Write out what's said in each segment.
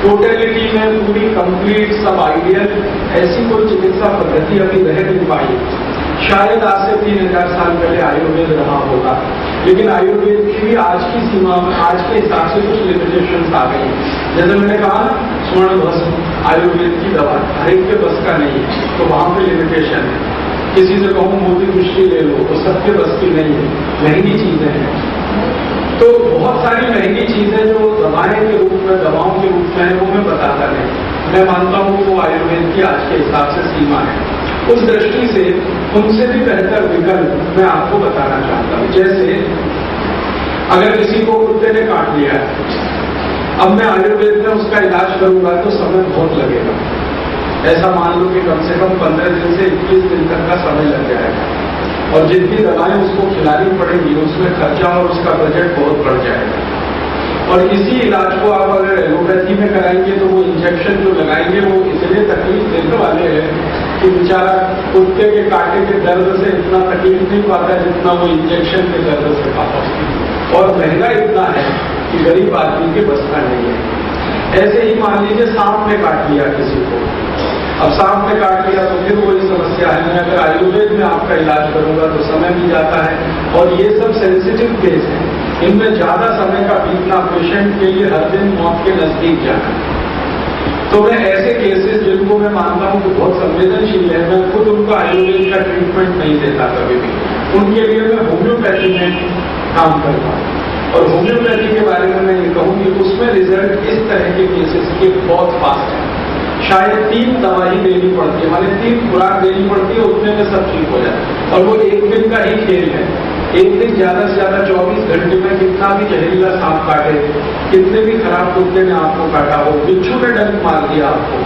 Totality में पूरी complete सब आइडियल ऐसी कोई चिकित्सा पद्धति अभी रह नहीं पाई। शायद आज से 3000 साल पहले आयुर्वेद रहा होगा, लेकिन आयुर्वेद की भी आज की सीमा में आज के हिसाब से कुछ लिमिटेशंस आ गई। जैसे मैंने कहा स्वर्ण भस्म आयुर्वेद की दवा हर एक के बस का नहीं है, तो वहां पे लिमिटेशन है। किसी से कहूँ मोदी कुश्ती ले लो तो सबके बस की नहीं है, महंगी चीजें हैं। तो बहुत सारी महंगी चीजें जो दवाएं के रूप में दवाओं के रूप में है वो मैं बताता नहीं। मैं मानता हूँ वो आयुर्वेद की आज के हिसाब से सीमा है। उस दृष्टि से उनसे भी बेहतर विकल्प मैं आपको बताना चाहता हूँ। जैसे अगर किसी को कुत्ते ने काट लिया है, अब मैं आयुर्वेद में उसका इलाज करूंगा तो समय बहुत लगेगा। ऐसा मान लो कि कम से कम 15 दिन से 21 दिन तक का समय लग जाएगा, और जितनी दवाएं उसको खिलानी पड़ेंगी उसमें खर्चा और उसका बजट बहुत बढ़ जाएगा। और इसी इलाज को आप अगर एलोपैथी में कराएंगे तो वो इंजेक्शन जो लगाएंगे वो इतने तकलीफ देने वाले हैं कि बेचारा कुत्ते के कांटे के दर्द से इतना तकलीफ नहीं पाता जितना वो इंजेक्शन के दर्द से पाता है। और महंगा इतना है कि गरीब आदमी के बस का नहीं है। ऐसे ही मान लीजिए सांप ने काट लिया किसी को, अब सांप ने काट लिया तो फिर वही समस्या है। मैं अगर आयुर्वेद में आपका इलाज करूंगा तो समय भी जाता है, और ये सब सेंसिटिव केस है, इनमें ज्यादा समय का बीतना पेशेंट के लिए हर दिन मौत के नजदीक जाना है। तो मैं ऐसे केसेस जिनको मैं मानता हूं कि बहुत संवेदनशील है, मैं खुद उनको आयुर्वेद का ट्रीटमेंट नहीं देता कभी भी। उनके लिए मैं होम्योपैथी में काम करता हूँ, और होम्योपैथी के बारे में मैं ये कहूँ कि उसमें रिजल्ट इस तरह के केसेस के बहुत फास्ट है। शायद 3 दवाई देनी पड़ती है, माने 3 खुराक देनी पड़ती है, उतने में सब ठीक हो जाए। और वो एक दिन का ही खेल है। एक दिन ज्यादा से ज्यादा 24 घंटे में कितना भी जहरीला सांप काटे, कितने भी खराब कुत्ते ने आपको काटा हो, बिच्छू ने डंक मार दिया आपको,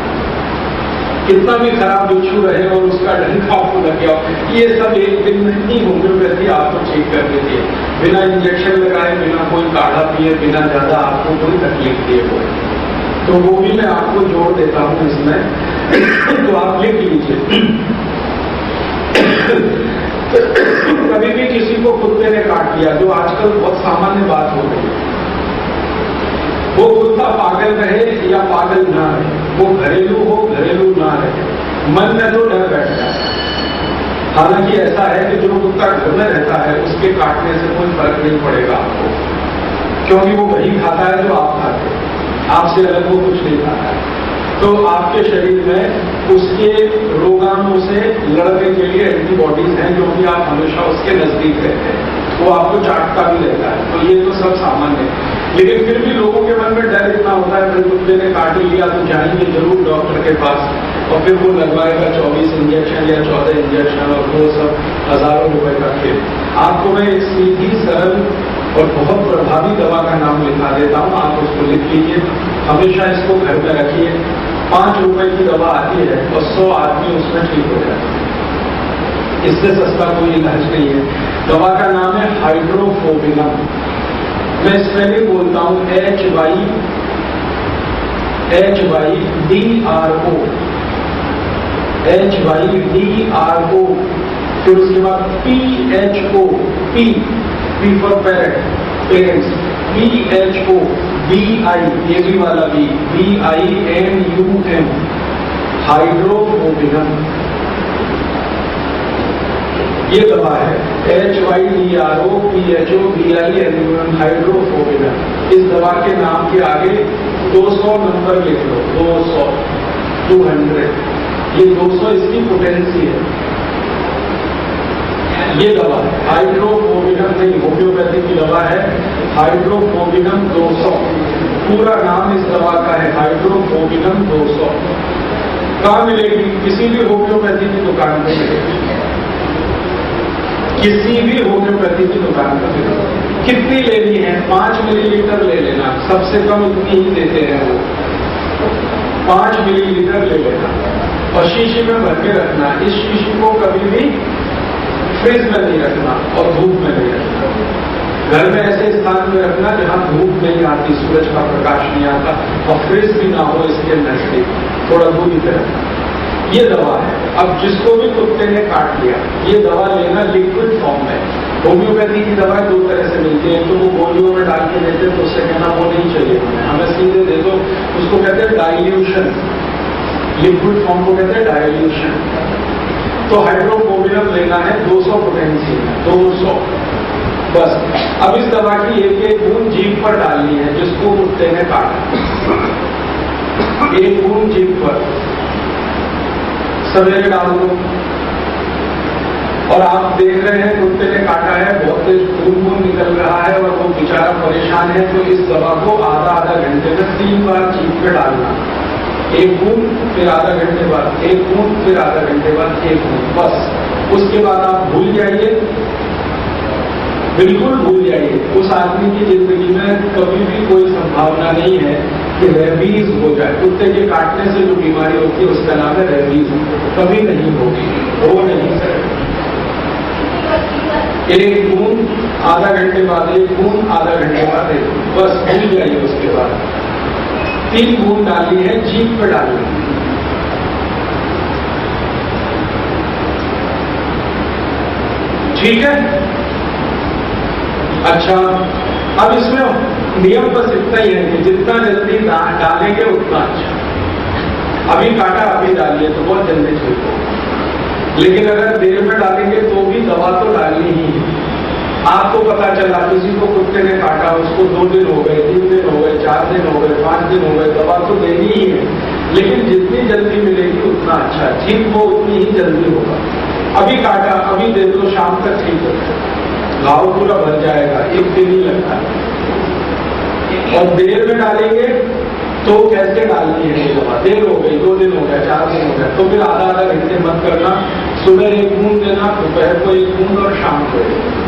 कितना भी खराब बिच्छू रहे और उसका डंक आपको लग गया, ये सब एक दिन में ही होम्योपैथी आपको ठीक कर देती है। बिना इंजेक्शन लगाए, बिना कोई काढ़ा पिए, बिना ज्यादा आपको कोई तकलीफ दिए हो। तो वो भी मैं आपको जोड़ देता हूं इसमें, तो आप लिख लीजिए। कभी भी किसी को कुत्ते ने काट लिया, जो आजकल बहुत सामान्य बात हो गई, वो कुत्ता पागल रहे या पागल ना रहे, वो घरेलू हो घरेलू ना रहे, मन में तो डर बैठ जाए। हालांकि ऐसा है कि जो कुत्ता घर में रहता है उसके काटने से कोई फर्क नहीं पड़ेगा आपको, क्योंकि वो वही खाता है जो आप खाते हैं, आपसे अलग वो कुछ नहीं खाता है। तो आपके शरीर में उसके रोगाणु से लड़ने के लिए एंटीबॉडीज हैं, जो कि आप हमेशा उसके नजदीक रहते हैं, वो आपको चाटता भी रहता है। तो ये तो सब सामान्य है, लेकिन फिर भी लोगों के मन में डर इतना होता है कि कुत्ते ने काट लिया तो जाएंगे जरूर डॉक्टर के पास, और फिर वो लगवाएगा 24 इंजेक्शन या 14 इंजेक्शन, और वो सब हजारों रुपए का खेल। आपको मैं एक सीधी सरल और बहुत प्रभावी दवा का नाम लिखा देता हूं, आप उसको लिख लीजिए, हमेशा इसको घर में रखिए। 5 रुपए की दवा आती है और 100 आदमी उसमें ठीक हो जाते हैं। इससे सस्ता कोई इलाज नहीं है। दवा का नाम है हाइड्रोफोबिनम। मैं स्पेलिंग बोलता हूं, HYDRO, HYDRO, फिर उसके बाद PHO, P for parents, PHO, BI, ये भी वाला भी, BINUM, हाइड्रोफोबिनम, ये दवा है। HYDRO, PHO, BINUM, हाइड्रोफोबिनम। इस दवा के नाम के आगे 200 नंबर लिख लो, 200, 200, ये 200 इसकी पोटेंसी है। ये दवा हाइड्रोफोबिनम नहीं, होम्योपैथी की दवा है, हाइड्रोफोबिनम 200। पूरा नाम इस दवा का है हाइड्रोफोबिनम 200। कहाँ मिलेगी? किसी भी होम्योपैथी की दुकान पर मिलेगी, किसी भी होम्योपैथी की दुकान पर मिलेगी। कितनी लेनी है? 5 मिलीलीटर ले लेना, सबसे कम इतनी ही देते हैं वो, 5 मिलीलीटर ले लेना, और शीशी में भर के रखना। इस शीशी को कभी भी फ्रिज में नहीं रखना और धूप में नहीं रखना। घर में ऐसे स्थान में रखना जहां धूप नहीं आती, सूरज का प्रकाश नहीं आता, और फ्रिज भी ना हो इसके नजदीक, थोड़ा दूरी पे रखना। ये दवा है। अब जिसको भी कुत्ते ने काट लिया, ये दवा लेना लिक्विड फॉर्म में। होम्योपैथी की दवा 2 तरह से मिलती है, तो वो गोलियों में डाल के देते हैं, तो उससे कहना वो नहीं चाहिए हमें सीधे दे दो, उसको कहते हैं डाइल्यूशन, लिक्विड फॉर्म को कहते हैं डाइल्यूशन। तो हाइड्रोफोबियम लेना है 200 पोटेंसी में, 200 बस। अब इस दवा की एक एक बूंद जीभ पर डालनी है जिसको कुत्ते ने काटा, एक बूंद जीभ पर सवेरे डाल दो। और आप देख रहे हैं कुत्ते ने काटा है, बहुत तेज खून निकल रहा है और वो बेचारा परेशान है, तो इस दवा को आधा आधा घंटे में 3 बार जीभ पे डालना, एक बूंद फिर आधा घंटे बाद एक बूंद फिर आधा घंटे बाद एक बूंद, बस। उसके बाद आप भूल जाइए, बिल्कुल भूल जाइए। उस आदमी की जिंदगी में कभी भी कोई संभावना नहीं है कि रेबीज हो जाए। कुत्ते के काटने से जो बीमारी होती है उसका नाम है रेबीज, कभी नहीं होगी, हो नहीं सकती। एक बूंद आधा घंटे बाद एक बूंद, आधा घंटे बाद एक बूंद, बस भूल जाइए। उसके बाद 3 बूंद डालनी है, जीभ पर डालनी है। ठीक है, अच्छा। अब इसमें नियम बस इतना ही है कि जितना जल्दी डालेंगे उतना अच्छा। अभी काटा अभी डालिए तो बहुत जल्दी ठीक हो, लेकिन अगर देर में डालेंगे तो भी दवा तो डालनी ही है। आपको पता चला किसी को कुत्ते ने काटा, उसको 2 दिन हो गए, 3 दिन हो गए, 4 दिन हो गए, 5 दिन हो गए, दवा तो देनी ही है, लेकिन जितनी जल्दी मिलेगी उतना अच्छा, ठीक हो उतनी ही जल्दी होगा। अभी काटा अभी दे दो, शाम तक ठीक हो, घाव पूरा भर जाएगा, 1 दिन ही लगता है। और देर में डालेंगे तो कैसे डालनी है ये दवा, देर हो गई, 2 दिन हो गए, 4 दिन हो गए, तो फिर आधा आधा घंटे मत करना। सुबह 1 बूंद देना, दोपहर को 1 बूंद और शाम को 1 बूंद,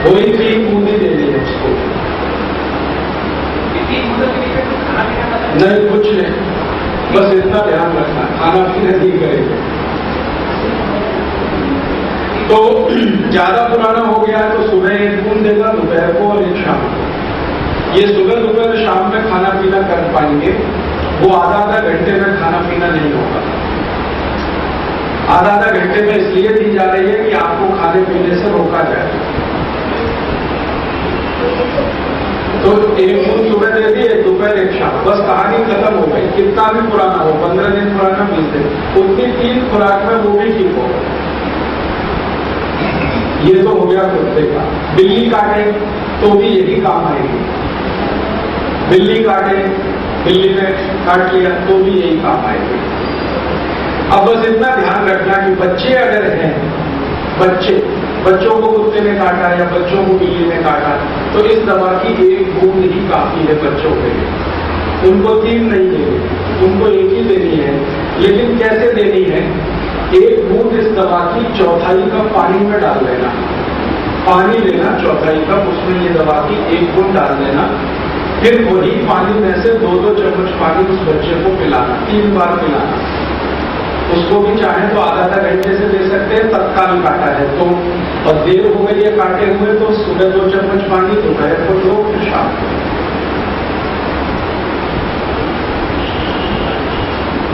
वही 3 बूंदी देनी है उसको। नहीं कुछ नहीं, बस इतना ध्यान रखना, खाना पीना नहीं करेंगे। तो ज्यादा पुराना हो गया है तो सुबह 1 बूंद देगा, दोपहर को और 1 शाम को। ये सुबह दोपहर शाम में खाना पीना कर पाएंगे, वो आधा आधा घंटे में खाना पीना नहीं होगा। आधा आधा घंटे में इसलिए दी जा रही है कि आपको खाने पीने से रोका जाए। तो 1 बूंद सुबह दे दिए, दोपहर 1 शाम, बस कहानी खत्म हो गई। कितना भी पुराना हो, 15 दिन पुराना, 20 दिन, उतनी 3 खुराक में वो भी ठीक होगा। ये तो हो गया कुत्ते का। बिल्ली काटे तो भी यही काम आएगी, बिल्ली काटे, बिल्ली ने काट लिया तो भी यही काम आएगी। अब बस इतना ध्यान रखना कि बच्चे अगर हैं, बच्चों को कुत्ते ने काटा या बच्चों को बिल्ली ने काटा, तो इस दवा की 1 बूंद ही काफी है बच्चों के लिए। उनको 3 नहीं देनी, उनको 1 ही देनी है। लेकिन कैसे देनी है? 1 बूंद इस दवा की 1/4 कप पानी में डाल देना, पानी लेना 1/4 कप, उसमें ये दवा की 1 बूंद डाल देना, फिर वही पानी में से 2-2 चम्मच पानी उस बच्चे को पिलाना, 3 बार पिलाना। उसको भी चाहे तो आधा आधा घंटे से दे सकते हैं, तत्काल काटा है तो, और देर हो गई है काटे हुए तो सुबह 2 चम्मच पानी, दोपहर को 2, फिर शाम को।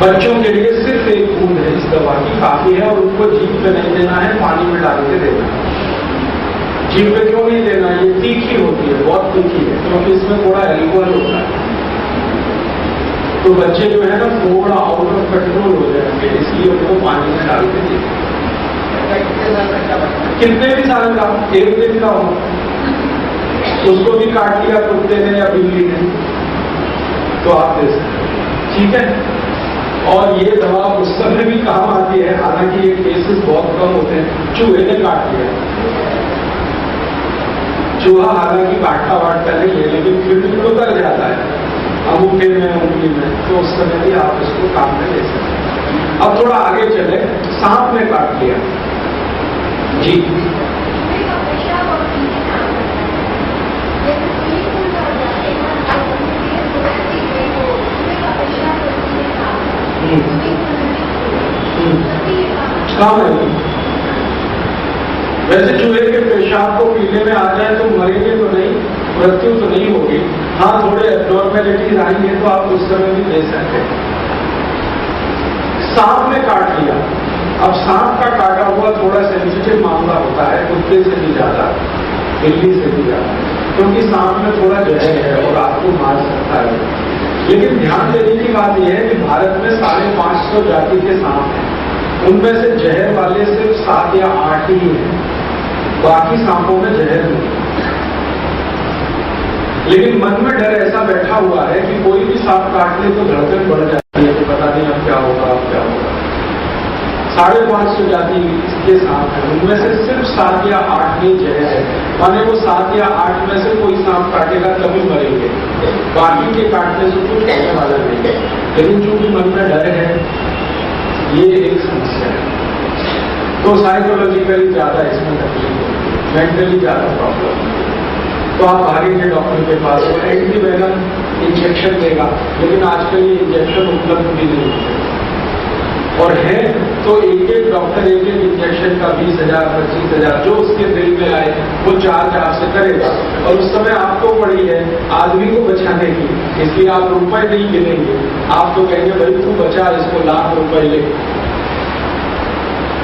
बच्चों के लिए सिर्फ 1 बूंद है इस दवा की, काफी है। और उनको जीभ पे नहीं देना है, पानी में डाल के देना है। जीभ पे क्यों नहीं देना? ये तीखी होती है, बहुत तीखी है, क्योंकि इसमें थोड़ा एल्कोहल होता है। तो बच्चे जो है ना थोड़ा आउट ऑफ कंट्रोल हो जाएंगे, इसलिए उनको पानी में डाल के दें। कितने भी साल का, 1 दिन का हो, उसको भी काट लिया कुत्ते ने या बिल्ली ने, तो आप दे सकते, ठीक है। और ये दवा उस समय भी काम आती है, हालांकि ये केसेस बहुत कम होते हैं। चूहे ने काट लिया, चूहा हालांकि काटता वाटता नहीं है, लेकिन फिर भी उतर जाता है अंगूठे में, उंगली में, तो उस समय भी आप उसको काम में ले सकते हैं। अब थोड़ा आगे चले, सांप ने काट लिया जी, काम है। वैसे चूहे के पेशाब को पीने में आ जाए तो मरेंगे तो नहीं, मृत्यु तो नहीं होगी। हाँ, थोड़े एब्नॉर्मेलिटीज आएंगे तो आप उस समय भी दे सकते हैं। सांप ने काट लिया। अब सांप का काटा हुआ थोड़ा सेंसिटिव मामला होता है, कुत्ते से भी ज्यादा, बिल्ली से भी ज्यादा, क्योंकि सांप में थोड़ा जहर है और आपको मार सकता है। लेकिन ध्यान देने की बात यह है कि भारत में 550 जाति के सांप हैं, उनमें से जहर वाले सिर्फ 7 या 8 ही हैं, बाकी सांपों में जहर नहीं। लेकिन मन में डर ऐसा बैठा हुआ है कि कोई भी सांप काट ले तो धड़कन बढ़ जाती है कि पता नहीं अब क्या होगा, अब क्या होगा। 550 जाति के सांप हैं, उनमें से सिर्फ 7 या 8 में जहर है, माने वो 7 या 8 में से कोई सांप काटेगा तभी मरेंगे, बाकी के काटने से कुछ होने वाला नहीं है। लेकिन चूंकि मन में डर है, ये एक समस्या है, तो साइकोलॉजिकली ज्यादा इसमें तकलीफ होती है, मेंटली ज्यादा प्रॉब्लम होती है। तो आप भागेंगे डॉक्टर के पास, वो एंटीवेनम इंजेक्शन देगा, लेकिन आजकल ये इंजेक्शन उपलब्ध भी नहीं होते, और है तो एक डॉक्टर एक इंजेक्शन का 20,000 25,000 जो उसके दिल में आए वो चार्ज आपसे करेगा, और उस समय आपको पड़ी है आदमी को बचाने की, इसलिए आप रुपए नहीं गिनेंगे, आप तो कहेंगे भाई तू बचा इसको, लाख रुपए ले।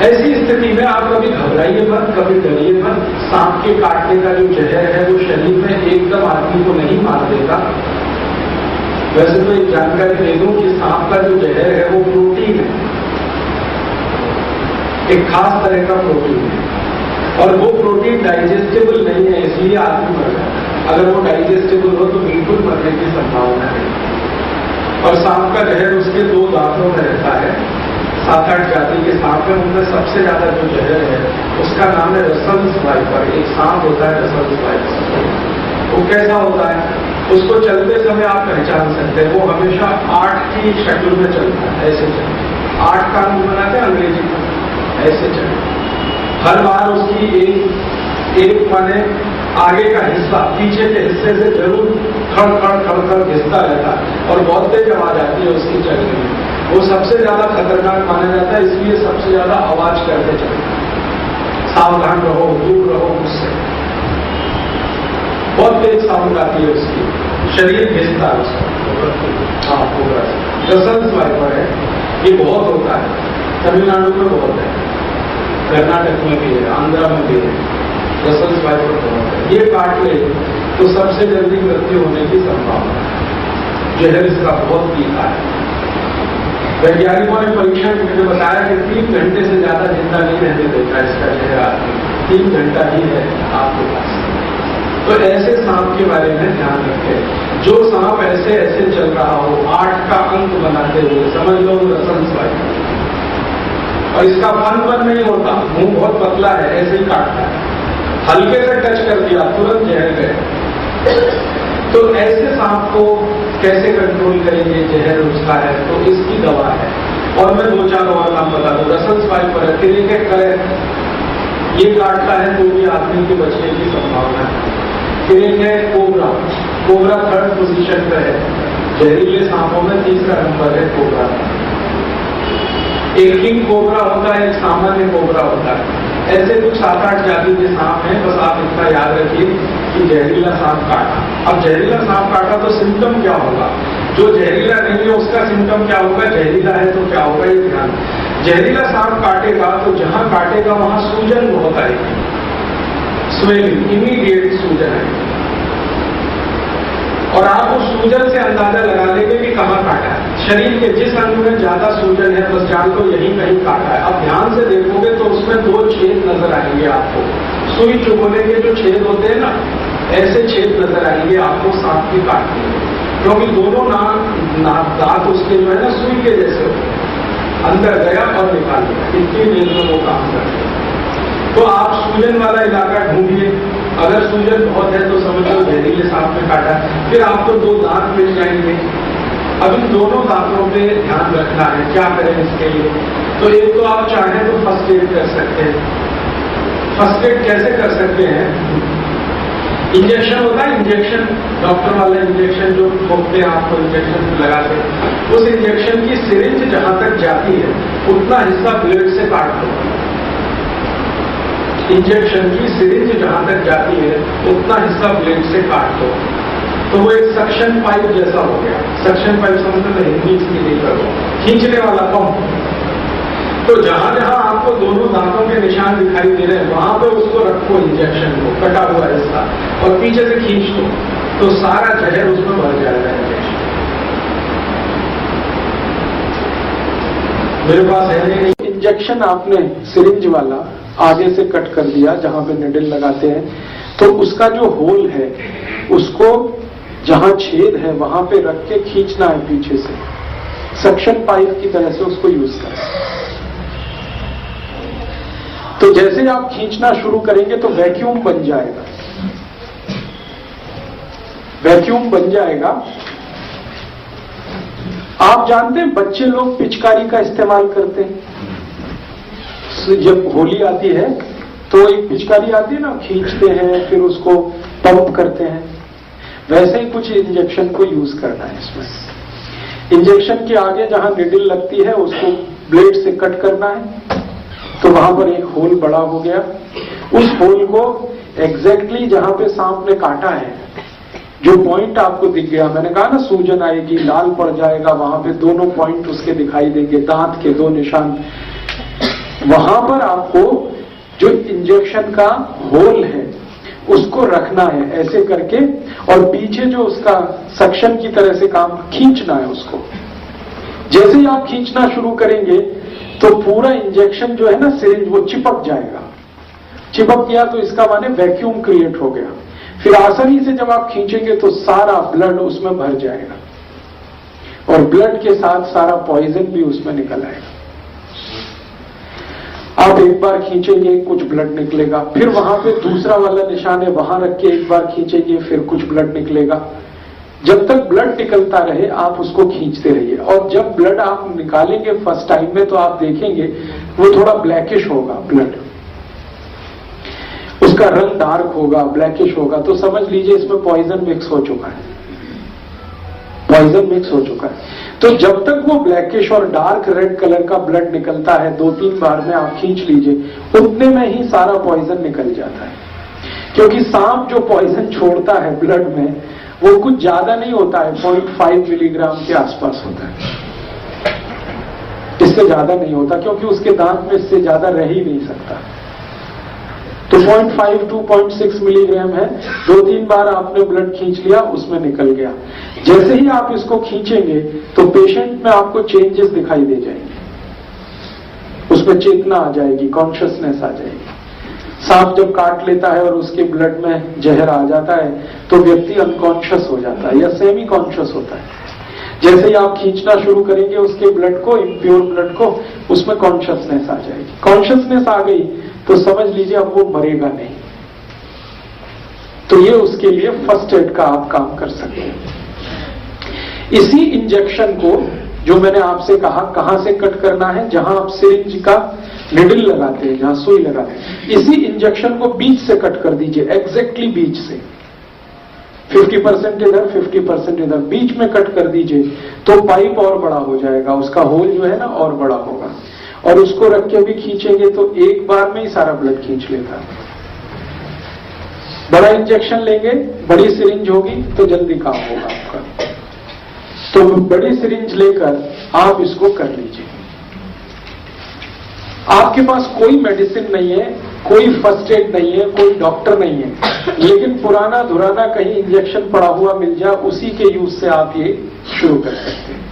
ऐसी स्थिति में आप कभी घबराइए मत, कभी डरिए मत। सांप के काटने का जो जहर है वो शरीर में एकदम आदमी को नहीं मार देगा। वैसे तो एक जानकारी दे दूं कि सांप का जो जहर है वो प्रोटीन है, एक खास तरह का प्रोटीन है, और वो प्रोटीन डाइजेस्टेबल नहीं है, इसलिए आदमी मर जाता है। अगर वो डाइजेस्टेबल हो तो बिल्कुल मरने की संभावना नहीं। और सांप का जहर उसके 2 दांतों में रहता है। 7-8 जाति के सांप है, उनमें सबसे ज्यादा जो जहर है उसका नाम है रसल्स वाइपर। एक सांप होता है रसल्स वाइपर, वो कैसा होता है, उसको चलते समय आप पहचान सकते हैं, वो हमेशा 8 की शक्ल में चलता है, ऐसे चलता 8 का मुंह बनाते हैं अंग्रेजी में, ऐसे चलता। हर बार उसकी एक माने आगे का हिस्सा पीछे के हिस्से से जरूर खड़ खड़ खड़ खड़ घिसता रहता है, और बहुत तेज आवाज आती है उसकी चलने में। वो सबसे ज्यादा खतरनाक माना जाता है, इसलिए सबसे ज्यादा आवाज करके चलता है। सावधान रहो, दूर रहो उससे, बहुत तेज साउंड आती है उसकी, शरीर घिसता है उसका। हाँ, पूरा रसल्स वाइपर है, ये बहुत होता है, तमिलनाडु में बहुत है, कर्नाटक में भी है, आंध्रा में भी है, रसल्स वाइपर बहुत है। ये काट ले तो सबसे जल्दी मृत्यु होने की संभावना है। जहर इसका बहुत तीखा है। वैज्ञानिकों ने परीक्षण करके बताया कि 3 घंटे से ज्यादा जिंदा नहीं रहने देता इसका जहर आदमी, 3 घंटा ही है आपके पास। तो ऐसे सांप के बारे में ध्यान रखें। जो सांप ऐसे ऐसे चल रहा हो, 8 का अंक बनाते हुए, समझ लो रसल्स वाइपर। और इसका फन नहीं होता, मुंह बहुत पतला है, ऐसे ही काटता है, हल्के से टच कर दिया तुरंत जहर गए। तो ऐसे सांप को कैसे कंट्रोल करेंगे, जहर उसका है तो इसकी दवा है। और मैं 2-4 और नाम बता दूं। रसल्स वाइपर है, क्रिकेट करे, ये काटता है तो भी आदमी के बचने की संभावना है। क्रिकेट है कोबरा, कोबरा 3rd पोजीशन पर है, जहरीले सांपों में 3रा नंबर है कोबरा। एक किंग कोबरा होता है, एक सामान्य कोबरा होता है। ऐसे कुछ 7-8 जाति के सांप हैं, बस आप इतना याद रखिए कि जहरीला सांप काटा। अब जहरीला सांप काटा तो सिम्टम क्या होगा, जो जहरीला नहीं है उसका सिम्टम क्या होगा, जहरीला है तो क्या होगा, ये ध्यान। जहरीला सांप काटेगा तो जहां काटेगा वहां सूजन बहुत आएगी, स्वेलिंग, इमीडिएट सूजन आएगी, और आप उस सूजन से अंदाजा लगा लेंगे कि कहां काटा है। शरीर के जिस अंग में ज्यादा सूजन है बस जान को यही कहीं काटा है। अब ध्यान से देखोगे तो उसमें 2 छेद नजर आएंगे आपको, सुई चुभने के जो छेद होते हैं ना, ऐसे छेद नजर आएंगे आपको सांप की काटने में, क्योंकि दोनों दांत उसके जो है ना सुई के जैसे होते हैं, अंदर गया और निकाल दिया, इतनी देर में वो काम करते हैं। तो आप सूजन वाला इलाका ढूंढिए, अगर सूजन बहुत है तो समझ लो जहरीले सांप में काटा। फिर आपको 2 दांत मिल जाएंगे। अब इन दोनों दांतों पे ध्यान रखना है, क्या करें इसके लिए। तो एक तो आप चाहें तो फर्स्ट एड कर सकते हैं। फर्स्ट एड कैसे कर सकते हैं, इंजेक्शन होता है, इंजेक्शन डॉक्टर वाला इंजेक्शन जो ठोकते हैं आपको, इंजेक्शन लगाते हैं, उस इंजेक्शन की सिरिंज जहां तक जाती है उतना हिस्सा ब्लेड से काट दो। इंजेक्शन की सिरिंज जहां तक जाती है उतना हिस्सा ब्लेड से काट दो, तो वो एक सक्शन पाइप जैसा हो गया। सक्शन पाइप समझते हैं, हिंदी इसकी नहीं करो, खींचने वाला पंप। तो जहां जहां आपको दोनों दांतों के निशान दिखाई दे रहे हैं वहां पे उसको रखो, इंजेक्शन को, कटा हुआ हिस्सा, और पीछे से खींच दो तो सारा जहर उसमें भर जाएगा इंजेक्शन। मेरे पास है नहीं। इंजेक्शन आपने सिरिंज वाला आगे से कट कर दिया जहां पे निडल लगाते हैं, तो उसका जो होल है उसको जहां छेद है वहां पे रख के खींचना है पीछे से, सक्शन पाइप की तरह से उसको यूज करें। तो जैसे आप खींचना शुरू करेंगे तो वैक्यूम बन जाएगा, वैक्यूम बन जाएगा। आप जानते हैं बच्चे लोग पिचकारी का इस्तेमाल करते हैं, जब होली आती है तो एक पिचकारी आती है ना, खींचते हैं फिर उसको पंप करते हैं, वैसे ही कुछ इंजेक्शन को यूज करना है इसमें। इंजेक्शन के आगे जहां निडल लगती है उसको ब्लेड से कट करना है, तो वहां पर एक होल बड़ा हो गया। उस होल को एग्जैक्टली जहां पे सांप ने काटा है, जो पॉइंट आपको दिख गया, मैंने कहा ना सूजन आएगी, लाल पड़ जाएगा, वहां पे दोनों पॉइंट उसके दिखाई देंगे, दांत के 2 निशान, वहां पर आपको जो इंजेक्शन का होल है उसको रखना है ऐसे करके, और पीछे जो उसका सक्शन की तरह से काम खींचना है उसको। जैसे ही आप खींचना शुरू करेंगे तो पूरा इंजेक्शन जो है ना सिरिंज वो चिपक जाएगा। चिपक गया तो इसका माने वैक्यूम क्रिएट हो गया। फिर आसानी से जब आप खींचेंगे तो सारा ब्लड उसमें भर जाएगा, और ब्लड के साथ सारा पॉइजन भी उसमें निकल आएगा। आप एक बार खींचेंगे कुछ ब्लड निकलेगा, फिर वहां पे दूसरा वाला निशान है वहां रख के एक बार खींचेंगे फिर कुछ ब्लड निकलेगा। जब तक ब्लड निकलता रहे आप उसको खींचते रहिए, और जब ब्लड आप निकालेंगे फर्स्ट टाइम में तो आप देखेंगे वो थोड़ा ब्लैकिश होगा, ब्लड उसका रंग डार्क होगा, ब्लैकिश होगा, तो समझ लीजिए इसमें पॉइजन मिक्स हो चुका है, पॉइजन मिक्स हो चुका है। तो जब तक वो ब्लैकिश और डार्क रेड कलर का ब्लड निकलता है 2-3 बार में आप खींच लीजिए, उतने में ही सारा पॉइजन निकल जाता है। क्योंकि सांप जो पॉइजन छोड़ता है ब्लड में वो कुछ ज्यादा नहीं होता है, 0.5 मिलीग्राम के आसपास होता है, इससे ज्यादा नहीं होता, क्योंकि उसके दांत में इससे ज्यादा रह ही नहीं सकता। तो 0.5 to 0.6 मिलीग्राम है। 2-3 बार आपने ब्लड खींच लिया, उसमें निकल गया। जैसे ही आप इसको खींचेंगे तो पेशेंट में आपको चेंजेस दिखाई दे जाएंगे, उसमें चेतना आ जाएगी, कॉन्शियसनेस आ जाएगी। सांप जब काट लेता है और उसके ब्लड में जहर आ जाता है तो व्यक्ति अनकॉन्शियस हो जाता है या सेमी कॉन्शियस होता है। जैसे ही आप खींचना शुरू करेंगे उसके ब्लड को, इम्प्योर ब्लड को, उसमें कॉन्शियसनेस आ जाएगी। कॉन्शियसनेस आ गई तो समझ लीजिए अब वो मरेगा नहीं। तो ये उसके लिए फर्स्ट एड का आप काम कर सकते हैं। इसी इंजेक्शन को जो मैंने आपसे कहा कहां से कट करना है, जहां आप सिरिंज का निडल लगाते हैं, जहां सुई लगाते हैं, इसी इंजेक्शन को बीच से कट कर दीजिए, एग्जैक्टली बीच से। 50% इधर 50% इधर, बीच में कट कर दीजिए तो पाइप और बड़ा हो जाएगा, उसका होल जो है ना और बड़ा होगा। और उसको रख के भी खींचेंगे तो एक बार में ही सारा ब्लड खींच लेता है। बड़ा इंजेक्शन लेंगे, बड़ी सिरिंज होगी तो जल्दी काम होगा आपका। तो बड़ी सिरिंज लेकर आप इसको कर लीजिए। आपके पास कोई मेडिसिन नहीं है, कोई फर्स्ट एड नहीं है, कोई डॉक्टर नहीं है, लेकिन पुराना धुराना कहीं इंजेक्शन पड़ा हुआ मिल जाए, उसी के यूज से आप ये शुरू कर सकते हैं।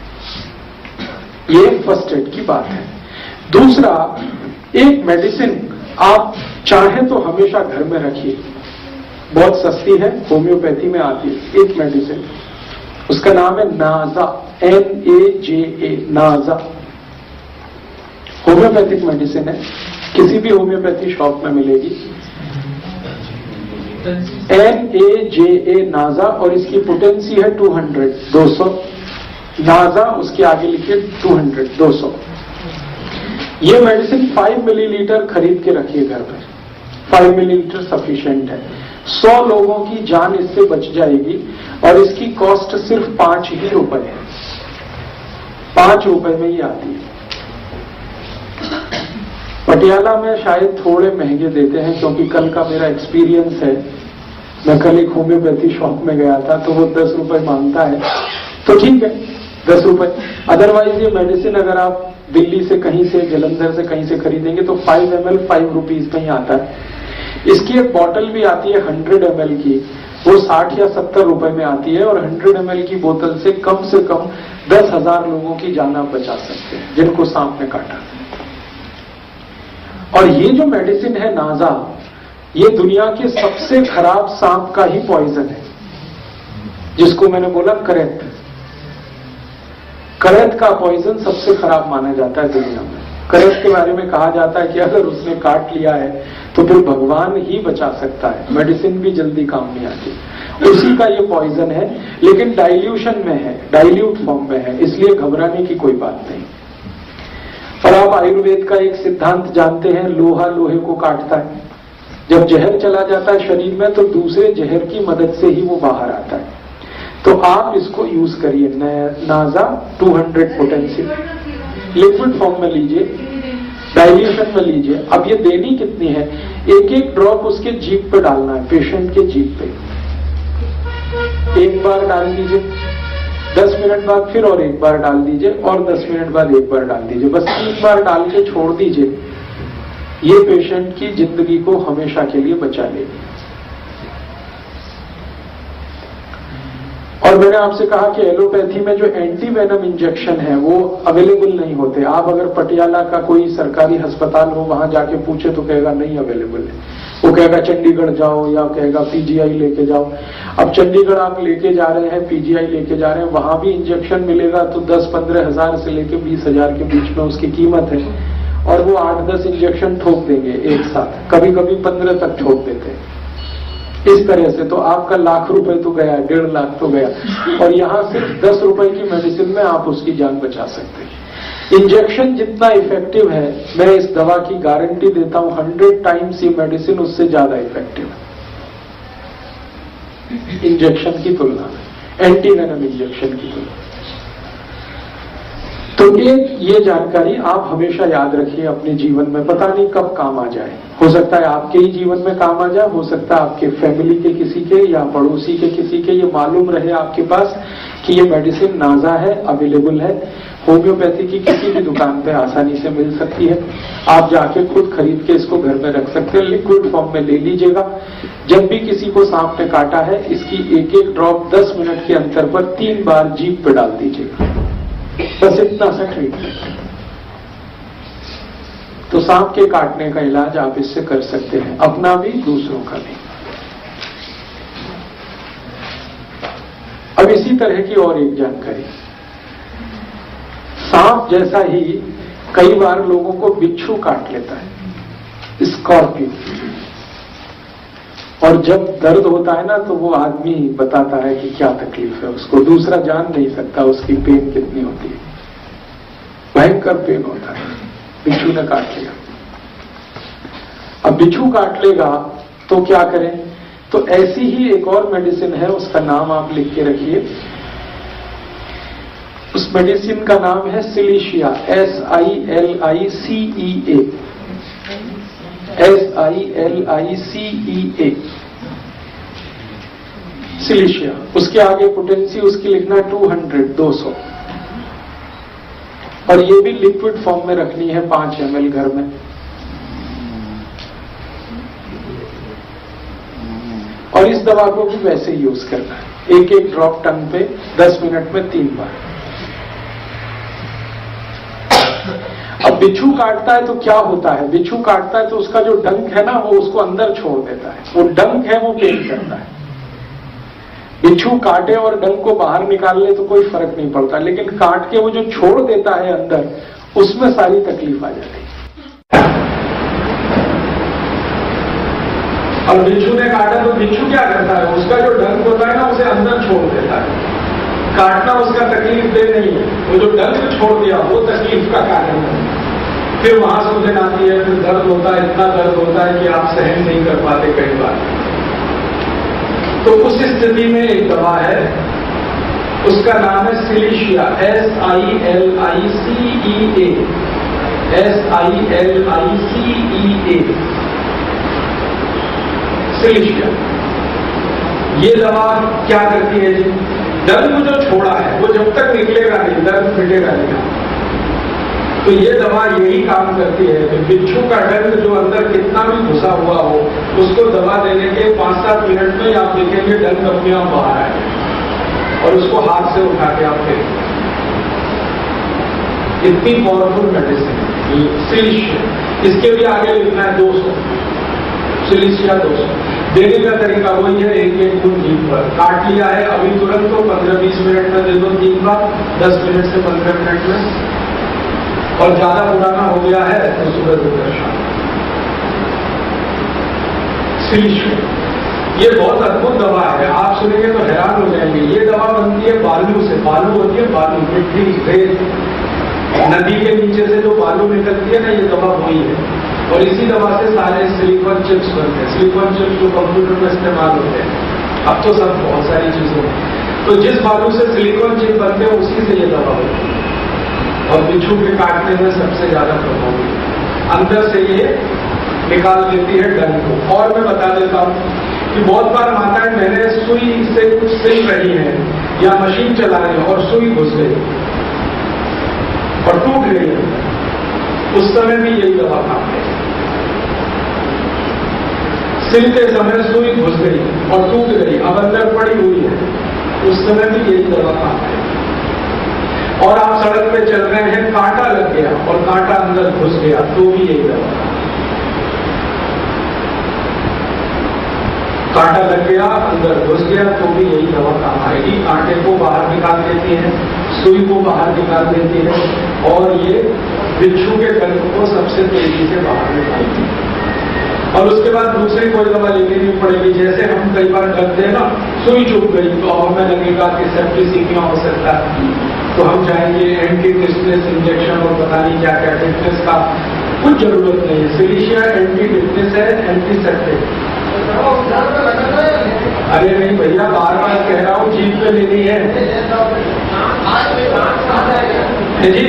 ये फर्स्ट एड की बात है। दूसरा, एक मेडिसिन आप चाहें तो हमेशा घर में रखिए, बहुत सस्ती है, होम्योपैथी में आती है एक मेडिसिन, उसका नाम है नाजा, NAJA, नाजा। होम्योपैथिक मेडिसिन है, किसी भी होम्योपैथी शॉप में मिलेगी। NAJA, नाजा, और इसकी पोटेंसी है 200 नाजा, उसके आगे लिखिए 200। ये मेडिसिन 5 मिलीलीटर खरीद के रखिए घर पर, 5 मिलीलीटर सफिशिएंट है। 100 लोगों की जान इससे बच जाएगी, और इसकी कॉस्ट सिर्फ 5 ही रुपए है, 5 रुपए में ही आती है। पटियाला में शायद थोड़े महंगे देते हैं, क्योंकि कल का मेरा एक्सपीरियंस है, मैं कल एक होम्योपैथी शॉप में गया था तो वो 10 रुपए मांगता है, तो ठीक है 10 रुपए। अदरवाइज ये मेडिसिन अगर आप दिल्ली से कहीं से, जलंधर से कहीं से खरीदेंगे तो 5 ml 5 रुपीज में ही आता है। इसकी एक बॉटल भी आती है 100 ml की, वो 60 या 70 रुपए में आती है और 100 ml की बोतल से कम 10,000 लोगों की जान आप बचा सकते हैं जिनको सांप ने काटा। और ये जो मेडिसिन है नाजा, ये दुनिया के सबसे खराब सांप का ही पॉइजन है, जिसको मैंने बोला करैत। करैत का पॉइजन सबसे खराब माना जाता है दुनिया में। करैत के बारे में कहा जाता है कि अगर उसने काट लिया है तो फिर भगवान ही बचा सकता है, मेडिसिन भी जल्दी काम नहीं आती। उसी का ये पॉइजन है, लेकिन डाइल्यूशन में है, डाइल्यूट फॉर्म में है, इसलिए घबराने की कोई बात नहीं। और आप आयुर्वेद का एक सिद्धांत जानते हैं, लोहा लोहे को काटता है। जब जहर चला जाता है शरीर में तो दूसरे जहर की मदद से ही वो बाहर आता है। तो आप इसको यूज करिए, नाजा 200 पोटेंसी लिक्विड फॉर्म में लीजिए, डाइल्यूशन में लीजिए। अब ये देनी कितनी है, एक एक ड्रॉप उसके जीभ पे डालना है, पेशेंट के जीभ पे। एक बार डाल दीजिए, 10 मिनट बाद फिर और एक बार डाल दीजिए, और 10 मिनट बाद एक बार डाल दीजिए। बस 3 बार डाल के छोड़ दीजिए। ये पेशेंट की जिंदगी को हमेशा के लिए बचा लेगी। और मैंने आपसे कहा कि एलोपैथी में जो एंटी वेनम इंजेक्शन है वो अवेलेबल नहीं होते। आप अगर पटियाला का कोई सरकारी अस्पताल हो, वहां जाके पूछे तो कहेगा नहीं अवेलेबल है। वो कहेगा चंडीगढ़ जाओ, या कहेगा पीजीआई लेके जाओ। अब चंडीगढ़ आप लेके जा रहे हैं, पीजीआई लेके जा रहे हैं, वहां भी इंजेक्शन मिलेगा तो 10-15 हजार से लेके 20,000 के बीच में उसकी कीमत है। और वो 8-10 इंजेक्शन ठोक देंगे एक साथ, कभी कभी 15 तक ठोक देते हैं। इस तरह से तो आपका लाख रुपए तो गया, 1.5 लाख तो गया। और यहां सिर्फ 10 रुपए की मेडिसिन में आप उसकी जान बचा सकते हैं। इंजेक्शन जितना इफेक्टिव है, मैं इस दवा की गारंटी देता हूं 100 टाइम्स ये मेडिसिन उससे ज्यादा इफेक्टिव है इंजेक्शन की तुलना में, एंटी वेनम इंजेक्शन की तुलना में। तो ये जानकारी आप हमेशा याद रखिए अपने जीवन में, पता नहीं कब काम आ जाए। हो सकता है आपके ही जीवन में काम आ जाए, हो सकता है आपके फैमिली के किसी के या पड़ोसी के किसी के ये मालूम रहे आपके पास कि ये मेडिसिन नाजा है, अवेलेबल है। होम्योपैथी की किसी भी दुकान पे आसानी से मिल सकती है। आप जाके खुद खरीद के इसको घर में रख सकते हैं, लिक्विड फॉर्म में ले लीजिएगा। जब भी किसी को सांप ने काटा है, इसकी एक एक ड्रॉप 10 मिनट के अंतर पर 3 बार जीभ पे डाल दीजिएगा। बस इतना सा ट्रीटमेंट। तो सांप के काटने का इलाज आप इससे कर सकते हैं, अपना भी दूसरों का भी। अब इसी तरह की और एक जानकारी, सांप जैसा ही कई बार लोगों को बिच्छू काट लेता है, स्कॉर्पियो। और जब दर्द होता है ना तो वो आदमी बताता है कि क्या तकलीफ है उसको, दूसरा जान नहीं सकता उसकी पेन कितनी होती है। भयंकर पेन होता है, बिच्छू ने काट लिया। अब बिच्छू काट लेगा तो क्या करें, तो ऐसी ही एक और मेडिसिन है, उसका नाम आप लिख के रखिए। उस मेडिसिन का नाम है सिलीशिया, SILICEA, SILICEA, सिलीशिया। उसके आगे पोटेंसी उसकी लिखना 200। और ये भी लिक्विड फॉर्म में रखनी है 5 ml घर में। और इस दवा को भी वैसे ही यूज करना है, एक एक ड्रॉप टंग पे 10 मिनट में 3 बार। अब बिच्छू काटता है तो क्या होता है, बिच्छू काटता है तो उसका जो डंक है ना वो उसको अंदर छोड़ देता है। वो डंक है वो पेन करता है। बिच्छू काटे और डंक को बाहर निकाल ले तो कोई फर्क नहीं पड़ता, लेकिन काट के वो जो छोड़ देता है अंदर, उसमें सारी तकलीफ आ जाती है। अब बिच्छू ने काटा तो बिच्छू क्या करता है, उसका जो डंक होता है ना उसे अंदर छोड़ देता है। काटना उसका तकलीफ दे नहीं है, वो जो डंक छोड़ दिया वो तकलीफ का कारण है। फिर वहां सूजन आती है, फिर दर्द होता है, इतना दर्द होता है कि आप सहन नहीं कर पाते कई बार। तो उस स्थिति में एक दवा है, उसका नाम है सिलीशिया, SILICEA, सिलीशिया। ये दवा क्या करती है जी, दर्द को जो छोड़ा है वो जब तक निकलेगा नहीं, दर्द मिटेगा नहीं। तो ये दवा यही काम करती है कि बिच्छू का डंक जो अंदर कितना भी घुसा हुआ हो, उसको दवा देने के 5-7 मिनट में आप देखेंगे डंक अपने आप बाहर आएगा और उसको हाथ से उठा के आप देखेंगे। इतनी पावरफुल मेडिसिन सिलिशिया, इसके भी आगे लिखना है 200, सिलिशिया 200। देने का तरीका वही है, एक बूंद जीभ पर काट लिया है अभी तुरंत तो 15-20 मिनट में दे दो 3 बार, 10 मिनट से 15 मिनट में, और ज्यादा पुराना हो गया है तो सुबह दोपहर शाम। सिलिशिया ये बहुत अद्भुत दवा है, आप सुनेंगे तो हैरान हो जाएंगे। ये दवा बनती है बालू से, बालू होती है बालू, मिट्टी, रेत, नदी के नीचे से जो बालू निकलती है ना, ये दवा वही है। और इसी दवा से सारे सिलिकॉन चिप्स बनते हैं, सिलिकॉन चिप्स जो कंप्यूटर में इस्तेमाल होते हैं, अब तो सब बहुत सारी चीजों में। तो जिस बालू से सिलिकॉन चिप बनते हैं उसी से ये दवा होती है, और बिच्छू के काटने में सबसे ज्यादा प्रभावी, अंदर से ये निकाल देती है डंक को। और मैं बता देता हूँ कि बहुत बार माताएं मैंने सुई से कुछ सिल रही है या मशीन चला रही है और सुई घुस गई और टूट गई है, उस समय भी यही दवा काम है। सिलते समय सुई घुस गई और टूट गई, अब अंदर पड़ी हुई है, उस समय भी यही दवा काम है। और आप सड़क पे चल रहे हैं, कांटा लग गया और कांटा अंदर घुस गया, तो भी यही दवा। कांटा लग गया अंदर घुस गया तो भी यही दवा काम आएगी। कांटे को बाहर निकाल देती है, सुई को बाहर निकाल देती है, और ये बिच्छू के डंक को सबसे तेजी से बाहर निकालती है। और उसके बाद दूसरी कोई दवा लेनी नहीं पड़ेगी। जैसे हम कई बार डरते हैं ना, सुई चुभ गई तो हमें लगेगा कि सेप्टिसिमिया हो सकता है, तो हम जाएंगे एंटी टिटनेस इंजेक्शन और पता नहीं क्या क्या, टिटनेस का कुछ जरूरत नहीं है। सिलिशिया एंटी टिटनेस है, एंटीसेप्टिक। अरे नहीं भैया, बार बार कह रहा हूँ, जीभ पे लेनी है जी।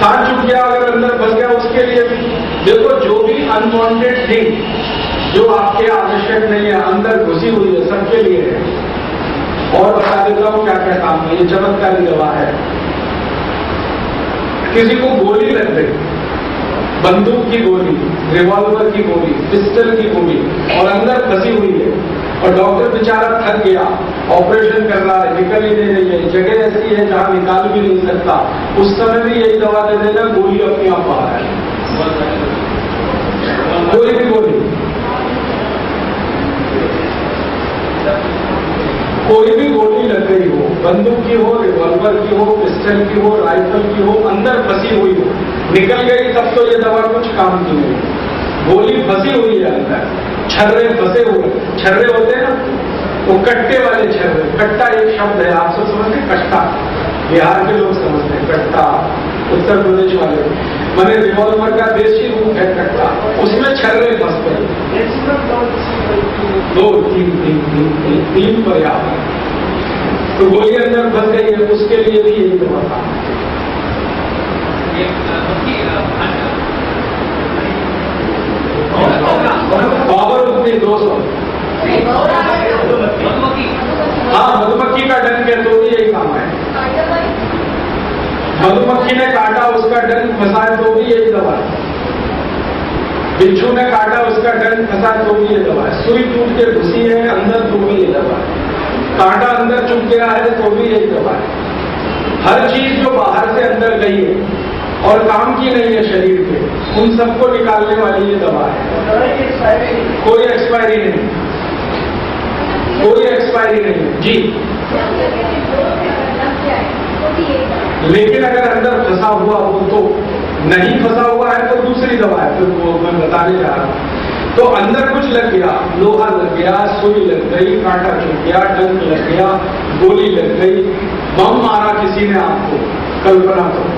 काट चुक गया, अगर अंदर फंस गया, उसके लिए भी देखो, जो भी अनवांटेड थिंग जो आपके आवश्यक नहीं है अंदर घुसी हुई है, सबके लिए है। और बता देता हूँ क्या क्या काम है, ये चमत्कारी दवा है। किसी को गोली लग गई, बंदूक की गोली, रिवॉल्वर की गोली, पिस्टल की गोली, और अंदर फंसी हुई है, और डॉक्टर बेचारा थक गया, ऑपरेशन कर रहा है, निकल ही नहीं रही है, जगह ऐसी है जहां निकाल भी नहीं सकता, उस समय भी यही दवा दे देना, गोली अपने आप बाहर है। कोई भी गोली, कोई भी गोली लग गई हो, बंदूक की हो, रिवॉल्वर की हो, पिस्टल की हो, राइफल की हो, अंदर फंसी हुई हो, निकल गई तब तो ये दवा कुछ काम की नहीं। गोली फंसी हुई है अंदर, छर्रे फंसे हुए, छर्रे होते हैं ना, तो कट्टे वाले छर्रे, कट्टा एक शब्द है, आप सब समझते, कट्टा, बिहार के लोग समझते हैं, कट्टा उत्तर प्रदेश वाले, मैंने रिवॉल्वर का देशी रूप है कट्टा, उसमें छर्रे फंस गए, 2-3 पर्याप्त है, तो गोली अंदर फंस गई है, उसके लिए भी यही दवा था। पावर उतनी 200। हाँ, मधुमक्खी का डंक है तो भी यही काम है। मधुमक्खी ने काटा, उसका डंक फंसा है तो भी यही दवा है। बिच्छू ने काटा, उसका डंक फंसा तो भी ये दवा है। सुई टूट के घुसी है अंदर तो भी ये दवा है। कांटा अंदर चुभ गया है तो भी यही दवा है। हर चीज जो बाहर से अंदर गई है और काम की नहीं है शरीर के, उन सबको निकालने वाली ये दवा है। कोई एक्सपायरी नहीं, कोई एक्सपायरी नहीं जी। लेकिन अगर अंदर फंसा हुआ हो तो, नहीं फंसा हुआ है तो दूसरी दवा है, फिर वो मैं बताने जा रहा हूं। तो अंदर कुछ लग गया, लोहा लग गया, सुई लग गई, कांटा चुभ गया, डंक लग गया, गोली लग गई, बम मारा किसी ने आपको, कल्पना करो,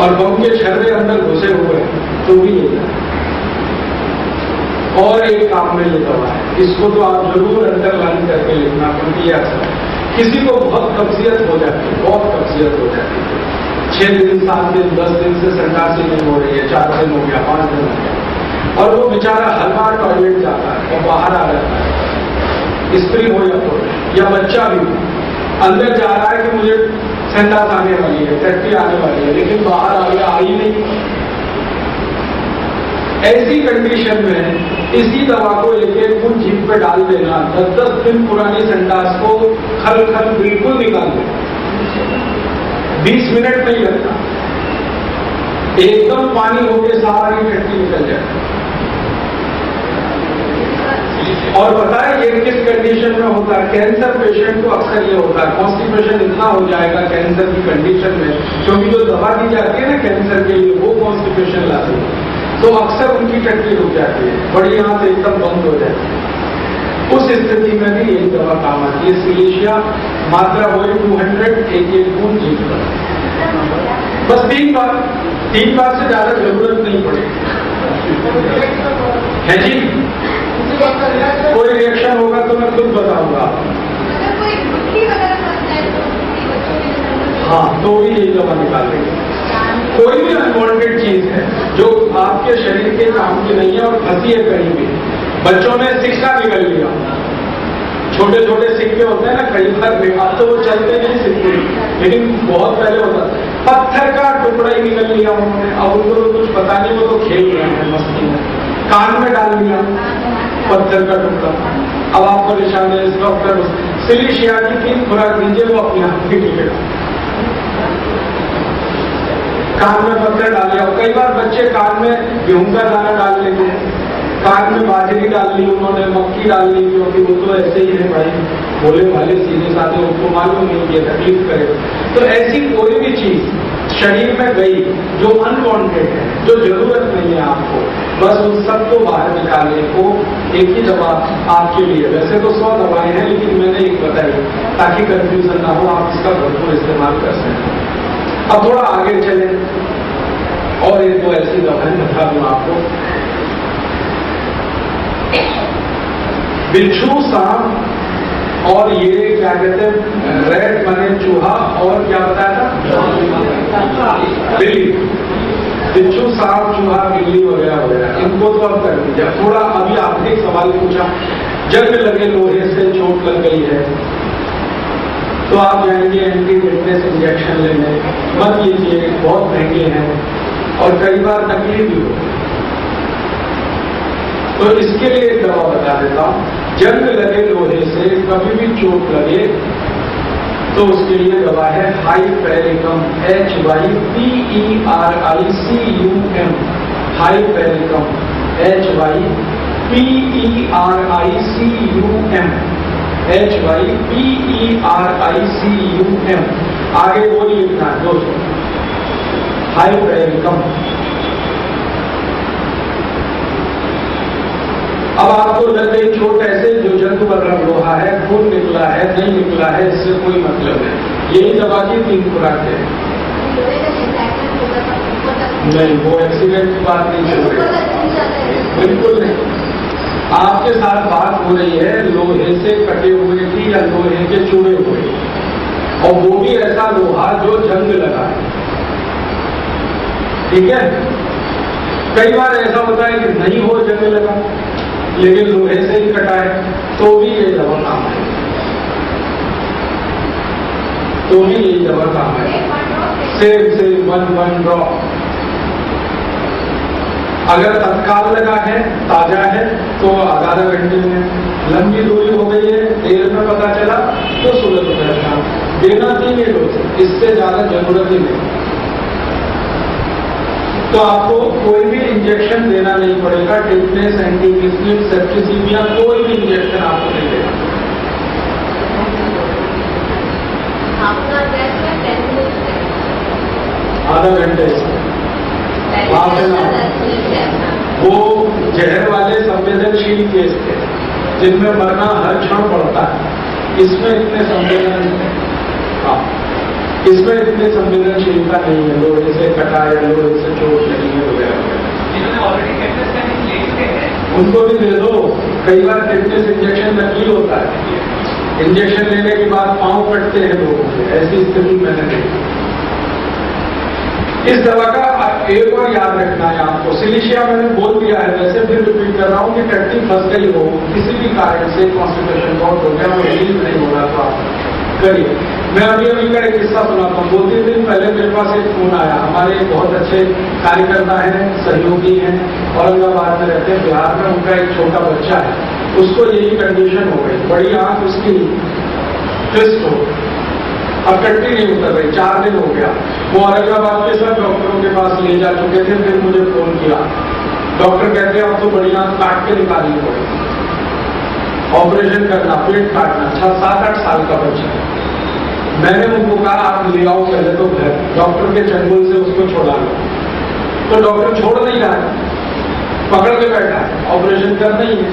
और बम के छर्रे अंदर घुसे हुए तो भी ये। और एक काम में ये दवा है, इसको तो आप जरूर अंडरलाइन करके लिखना, क्योंकि ये अच्छा है। किसी को बहुत कब्जियत हो जाती है, बहुत कब्जियत हो जाती है, 6 दिन 7 दिन 10 दिन से संडासी नहीं हो रही है, 4 दिन हो गया, 5 दिन हो गया, और वो बेचारा हर बार टॉयलेट जाता है और बाहर आ जाता है, स्त्री हो या बच्चा भी अंदर जा रहा है कि मुझे संडास आने वाली है, टट्टी आने वाली है, लेकिन बाहर आ ही नहीं। ऐसी कंडीशन में इसी दवा को एक बूंद जीभ पे डाल देना, 10-10 दिन पुरानी संडास को खल खल बिल्कुल निकाल देना, 20 मिनट नहीं लगता, एकदम पानी होके सारी टट्टी निकल जाए। और पता है ये किस कंडीशन में होता है? कैंसर पेशेंट को अक्सर ये होता है, कॉन्स्टिपेशन इतना हो जाएगा कैंसर की कंडीशन में, क्योंकि जो दवा दी जाती है ना कैंसर के लिए वो कॉन्स्टिपेशन लाती है, तो अक्सर उनकी टट्टी रुक जाती है, बड़ी आंत एकदम बंद हो जाती है। उस स्थिति में भी यही दवा काम आती है। सिलेशिया मात्रा वही 200, एक बूंद जीभ पर, बस 3 बार से ज्यादा जरूरत नहीं पड़ेगी। है जी? कोई रिएक्शन होगा तो मैं खुद बताऊंगा। हाँ, तो भी यही दवा निकाल देंगे। कोई भी अनवांटेड चीज है जो आपके शरीर के काम की नहीं है और फंसी है कहीं भी, बच्चों ने सिक्का निकल लिया, छोटे छोटे सिक्के होते हैं ना, कई बार अब तो वो चलते नहीं सिक्के, लेकिन बहुत पहले होता था, पत्थर का टुकड़ा ही निकल लिया उन्होंने, अब उनको तो कुछ पता नहीं, वो तो खेल रहे हैं मस्ती में, कान में डाल लिया पत्थर का टुकड़ा। अब आप परेशान है, इस डॉक्टर सिलिशिया की 3 खुराक दीजिए, वो अपने आप ही निकलेगा। कान में पत्थर डाल लिया, कई बार बच्चे कान में गेहूं का दाना डाल लेते हैं, कान में बाजरी डाल ली उन्होंने, मक्की डाल ली, क्योंकि वो तो ऐसे ही है भाई, बोले वाले सीधे साधे, उनको मालूम नहीं ये तकलीफ करे। तो ऐसी कोई भी चीज शरीर में गई जो अनवांटेड है, जो जरूरत नहीं है आपको, बस उन सबको बाहर निकालने को एक ही दवा आपके लिए, वैसे तो 100 दवाएं हैं, लेकिन मैंने एक बताई ताकि कंफ्यूजन ना हो, आप इसका भरपूर इस्तेमाल कर सकें। अब थोड़ा आगे चले और एक दो ऐसी दवाएं बता दूं आपको। बिच्छू, सांप और ये क्या कहते हैं, रेड माने चूहा, और क्या बताया था, बिल्ली। बिच्छू, सांप, चूहा, बिल्ली वगैरह वगैरह, इनको तो अब कर दीजिए। थोड़ा अभी आपने एक सवाल पूछा, जंग लगे लोहे से, चोट लग गई है, तो आप जाएंगे एंटी टिटनेस इंजेक्शन लेने, मत लीजिए, बहुत महंगे हैं और कई बार तकलीफ भी हो। तो इसके लिए एक दवा बता देता हूं, जंग लगे लोहे से, कभी भी चोट लगे तो उसके लिए दवा है हाइपेरिकम, HYPERICUM, हाइपेरिकम, HYPERICUM, आगे वो नहीं लिखना है दोस्तों, हाइपेरिकम। अब आपको लग गई चोट ऐसे जो जंतु बर्रम लोहा है, खून निकला है, नहीं निकला है, इससे कोई मतलब नहीं, यही दवा की 3 खुराक है। नहीं, वो एक्सीडेंट की बात नहीं चल रही, बिल्कुल नहीं। आपके साथ बात हो रही है लोहे से कटे हुए की या लोहे के चूड़े हुए, और वो भी ऐसा लोहा जो जंग लगा है, ठीक है। कई बार ऐसा होता है कि नहीं हो जंग लगा, लेकिन लोहे से ही कटा है, तो भी ये दवा काम है, तो भी यही दवा काम है। Same 1 drop. अगर तत्काल लगा है, ताजा है, तो आधा घंटे में, लंबी दूरी हो गई है, देर में पता चला तो 16 रुपये शाम देना 3 डोज, इससे ज्यादा जरूरत ही नहीं। तो आपको कोई भी इंजेक्शन देना नहीं पड़ेगा, टिटनेस, एंटीमिस्लिन, सेप्टिसीमिया, कोई भी इंजेक्शन आपको नहीं देना। आधा घंटे वो जहर वाले संवेदनशील केस थे जिनमें मरना हर क्षण पड़ता है, इसमें इतने इसमें इतनी संवेदनशीलता नहीं है, लोहे से कटा है, लोहे से चोट लगी है वगैरह। उनको भी दे दो, कई बार टिटनेस इंजेक्शन नकली होता है, इंजेक्शन लेने के बाद पांव कटते हैं लोगों के, ऐसी स्थिति मैंने देखी। इस दवा का एक और याद रखना है आपको, सिलिशिया मैंने बोल दिया है, वैसे फिर रिपीट कर रहा हूं कि टट्टी फंस गई हो, किसी भी कारण से कॉन्स्टिपेशन बहुत हो गया, वो रिलीज नहीं हो रहा था, करिए। मैं अभी का एक किस्सा सुनाता हूँ। 2-3 दिन पहले मेरे पास एक फोन आया। हमारे बहुत अच्छे कार्यकर्ता हैं, सहयोगी हैं, औरंगाबाद में रहते हैं, बिहार में। उनका एक छोटा बच्चा है, उसको यही कंडीशन हो गई, बड़ी आंख उसकी ट्विस्ट हो, अब कट्टी नहीं उतर रही, 4 दिन हो गया। वो औरंगाबाद के सब डॉक्टरों के पास ले जा चुके थे। फिर मुझे फोन किया, डॉक्टर कहते हैं अब तो बड़ी आंख काट के निकालनी पड़ेगी, ऑपरेशन करना, पेट काटना। 7-8 साल का बच्चा है। मैंने उनको कहा आप ले आओ पहले तो घर, डॉक्टर के चंगुल से उसको छोड़ा लो। तो डॉक्टर छोड़ नहीं रहा है, पकड़ के बैठा है, ऑपरेशन करना ही है।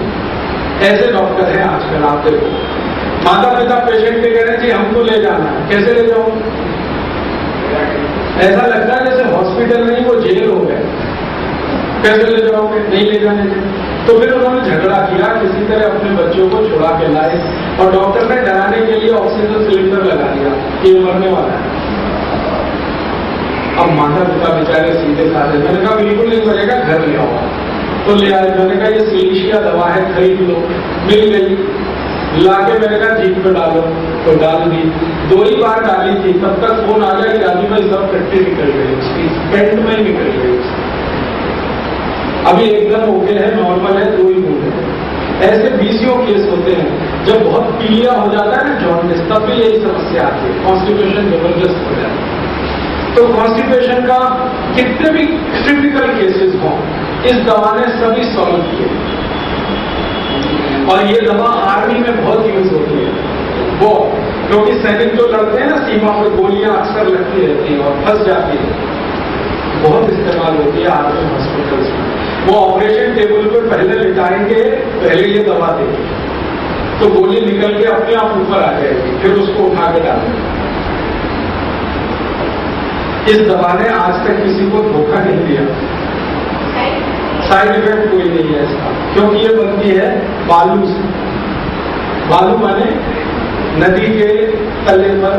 ऐसे डॉक्टर हैं आजकल। आप देखो, माता पिता पेशेंट के कह रहे हैं जी हमको ले जाना है, कैसे ले जाओ? ऐसा लगता है जैसे हॉस्पिटल नहीं वो जेल हो गए। कैसे ले जाओगे? नहीं ले जाने दें। तो फिर उन्होंने झगड़ा किया, किसी तरह अपने बच्चों को छुड़ा के लाए और डॉक्टर ने डराने के लिए ऑक्सीजन सिलेंडर लगा दिया कि ये मरने वाला है। अब माता पिता बेचारे सीधे साधे, मैंने कहा बिल्कुल नहीं मरेगा, घर ले आओ। तो ले आए। मैंने कहा ये सिलीशिया दवा है, खरीद लो। मिल गई, लाके मैंने कहा जीप पे डालो, तो डाल दी। 2 ही बार डाली थी, तब तक फोन आ गया कि राजू भाई सब कट्टी निकल गई, उसकी पेंट में ही निकल गई। अभी एकदम ओके है, नॉर्मल है, 2 ही बूंद है। ऐसे 20 केस होते हैं। जब बहुत पीलिया हो जाता है ना जॉन्डिस, तब भी यही समस्या आती है, कॉन्स्टिपेशन जबरदस्त हो जाता है। तो कॉन्स्टिपेशन का कितने भी क्रिटिकल केसेस हों, इस दवा ने सभी सॉल्व किए। और ये दवा आर्मी में बहुत यूज होती है, वो क्योंकि सैनिक जो लड़ते हैं ना सीमा पर, गोलियां अक्सर लगती रहती हैं और फंस जाती है, बहुत इस्तेमाल होती है आर्मी हॉस्पिटल्स में। वो ऑपरेशन टेबल पर पहले लिटाएंगे, पहले ये दवा देंगे, तो गोली निकल के अपने आप ऊपर आ जाएगी, फिर उसको उठा के डालेंगे। इस दवा ने आज तक किसी को धोखा नहीं दिया। साइड इफेक्ट कोई नहीं है इसका, क्योंकि ये बनती है बालू से। बालू माने नदी के तले पर